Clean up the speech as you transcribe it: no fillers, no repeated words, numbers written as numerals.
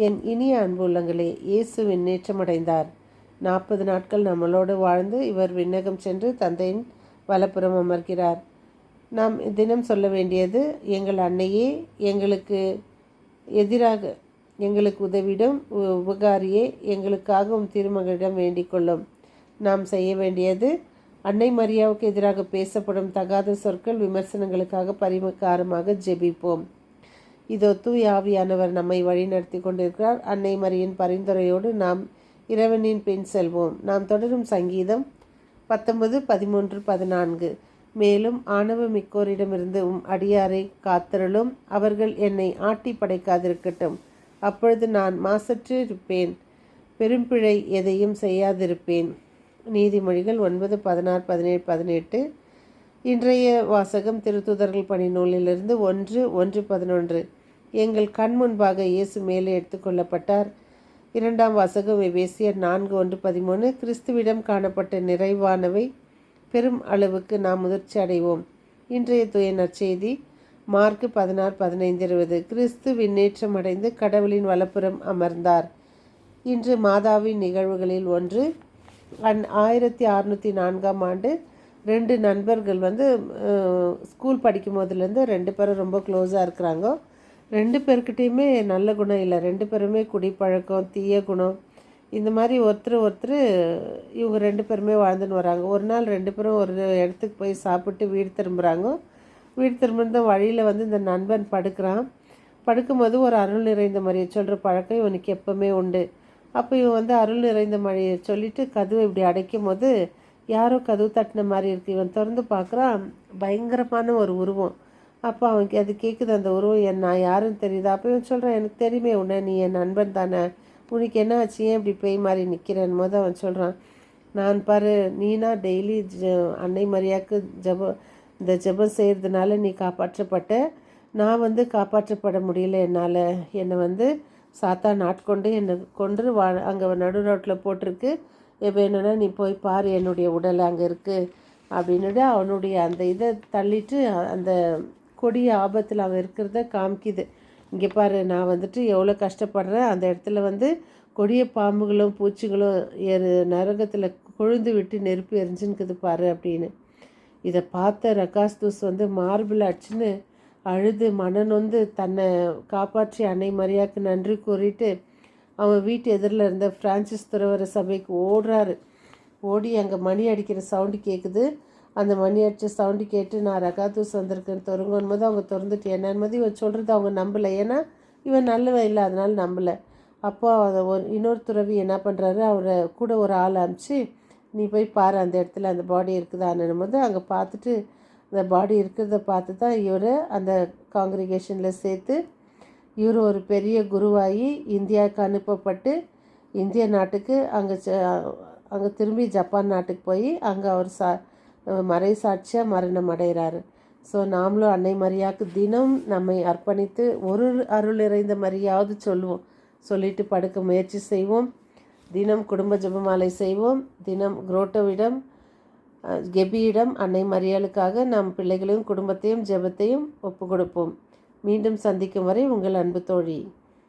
என் இனிய அன்பு உள்ளங்களே, இயேசு விண்ணேற்றமடைந்தார். 40 நாட்கள் நம்மளோடு வாழ்ந்து இவர் விண்ணகம் சென்று தந்தையின் வலப்புறம் அமர்கிறார். நாம் தினம் சொல்ல வேண்டியது, எங்கள் அன்னையே, எங்களுக்கு எதிராக எங்களுக்கு உதவிடும் உபகாரியே, எங்களுக்காகவும் திருமகளிடம் வேண்டிக் கொள்ளும். நாம் செய்ய வேண்டியது, அன்னை மரியாவுக்கு எதிராக பேசப்படும் தகாத சொற்கள் விமர்சனங்களுக்காக பரிகாரமாக ஜெபிப்போம். இதோ தூய ஆவியானவர் நம்மை வழிநடத்தி கொண்டிருக்கிறார். அன்னை மரியின் பரிந்துரையோடு நாம் இறைவனின் பின் செல்வோம். நாம் தொடரும் சங்கீதம் 19, 13, 14. மேலும் ஆணவ மிக்கோரிடமிருந்து அடியாரை காத்தருளும். அவர்கள் என்னை ஆட்டி படைக்காதிருக்கட்டும். அப்பொழுது நான் மாசற்று இருப்பேன், பெரும்பிழை எதையும் செய்யாதிருப்பேன். நீதிமொழிகள் 9, 16, 17, 18. இன்றைய வாசகம் திருத்தூதர்கள் பணி நூலிலிருந்து 1:11. எங்கள் கண் முன்பாக இயேசு மேலே எடுத்துக்கொள்ளப்பட்டார். 2ஆம் வாசகம் எபேசியர் 4:1-13. கிறிஸ்துவிடம் காணப்பட்ட நிறைவானவை பெரும் அளவுக்கு நாம் முதிர்ச்சி அடைவோம். இன்றைய தூய நற்செய்தி மார்க் 16:15-20. கிறிஸ்து விண்ணேற்றம் அடைந்து கடவுளின் வலப்புறம் அமர்ந்தார். இன்று மாதாவின் நிகழ்வுகளில் ஒன்று. 1604ஆம் ஆண்டு 2 நண்பர்கள் ஸ்கூல் படிக்கும் போதுலேருந்து 2 பேரும் ரொம்ப க்ளோஸாக இருக்கிறாங்க. 2 பேர்கிட்டையுமே நல்ல குணம் இல்லை. 2 பேருமே குடிப்பழக்கம், தீய குணம், இந்த மாதிரி ஒருத்தர் இவங்க 2 பேருமே வாழ்ந்துன்னு வராங்க. ஒரு நாள் 2 பேரும் ஒரு இடத்துக்கு போய் சாப்பிட்டு வீடு திரும்புகிறாங்க. வீடு திரும்ப வழியில் இந்த நண்பன் படுக்கிறான். படுக்கும்போது ஒரு அருள் நிறைந்த மரியை சொல்கிற பழக்கம் இவனுக்கு எப்போவுமே உண்டு. அப்போ இவன் அருள் நிறைந்த மழையை சொல்லிவிட்டு கதவை இப்படி அடைக்கும் போது யாரோ கதவு தட்டின மாதிரி இருக்குது. இவன் திறந்து பார்க்குறான், பயங்கரமான ஒரு உருவம். அப்போ அவனுக்கு அது கேட்குது, அந்த உருவம் நான் யாருன்னு தெரியுது. அப்போ இவன் சொல்கிறான், எனக்கு தெரியுமே உன்னை, நீ என் நண்பன் தானே, உனக்கு என்ன ஆச்சு, ஏன் இப்படி பேய் மாதிரி நிற்கிறேன் போது அவன் சொல்கிறான், நான் பாரு, நீனா டெய்லி அன்னை மரியாக்கு இந்த ஜெபம் செய்கிறதுனால நீ காப்பாற்றப்பட்ட, நான் காப்பாற்றப்பட முடியல. என்னால் என்னை சாத்தான் ஆட்கொண்டு என்னை கொன்று அங்கே நடு ரோட்டில் போட்டிருக்கு. வேணும்னா நீ போய் பாரு, என்னுடைய உடல் அங்கே இருக்குது அப்படின்னுட்டு அவனுடைய அந்த இதை தள்ளிட்டு அந்த கொடிய ஆபத்தில் அவன் இருக்கிறத காமிக்குது. இங்கே பாரு, நான் எவ்வளோ கஷ்டப்படுறேன், அந்த இடத்துல கொடிய பாம்புகளும் பூச்சிகளும் நரகத்தில் கொழுந்து விட்டு நெருப்பு எரிஞ்சுன்னுக்குது பாரு அப்படின்னு. இதை பார்த்த ரகாஸ்தூஸ் மார்பிள் அடிச்சுன்னு அழுது மனநொந்து தன்னை காப்பாற்றி அன்னை மரியாக்கு நன்றி கூறிட்டு அவன் வீட்டு எதிரில் இருந்த பிரான்சிஸ் துறவர சபைக்கு ஓடுறாரு. ஓடி அங்கே மணி அடிக்கிற சவுண்டு கேட்குது. அந்த மணி அடித்த சவுண்டு கேட்டு நான் ரகாத்தூஸ் வந்திருக்கேன்னு திறங்கும் போது அவங்க திறந்துட்டு என்னன்னு இவன் சொல்கிறது அவங்க நம்பலை. ஏன்னா இவன் நல்லவன் இல்லை, அதனால் நம்பலை. அப்போ அதை இன்னொரு துறவி என்ன பண்ணுறாரு, அவரை கூட ஒரு ஆள் அனுப்பிச்சு, நீ போய் பாரு அந்த இடத்துல அந்த பாடி இருக்குதான்னும் போது அங்கே பார்த்துட்டு அந்த பாடி இருக்கிறத பார்த்து தான் இவர் அந்த காங்கிரிகேஷனில் சேர்த்து இவர் ஒரு பெரிய குருவாகி இந்தியாவுக்கு அனுப்பப்பட்டு இந்திய நாட்டுக்கு அங்கே திரும்பி ஜப்பான் நாட்டுக்கு போய் அங்கே அவர் மறை சாட்சியாக மரணம் அடைகிறாரு. ஸோ நாமளும் அன்னை மரியாவுக்கு தினம் நம்மை அர்ப்பணித்து ஒரு அருள் நிறைந்த மரியாவது சொல்லிட்டு படுக்க முயற்சி செய்வோம். தினம் குடும்ப ஜெபமாலை செய்வோம். தினம் குரோட்டோவிடம் கெபியிடம் அன்னை மரியாளுக்காக நம் பிள்ளைகளையும் குடும்பத்தையும் ஜெபத்தையும் ஒப்பு கொடுப்போம். மீண்டும் சந்திக்கும் வரை உங்கள் அன்பு தோழி.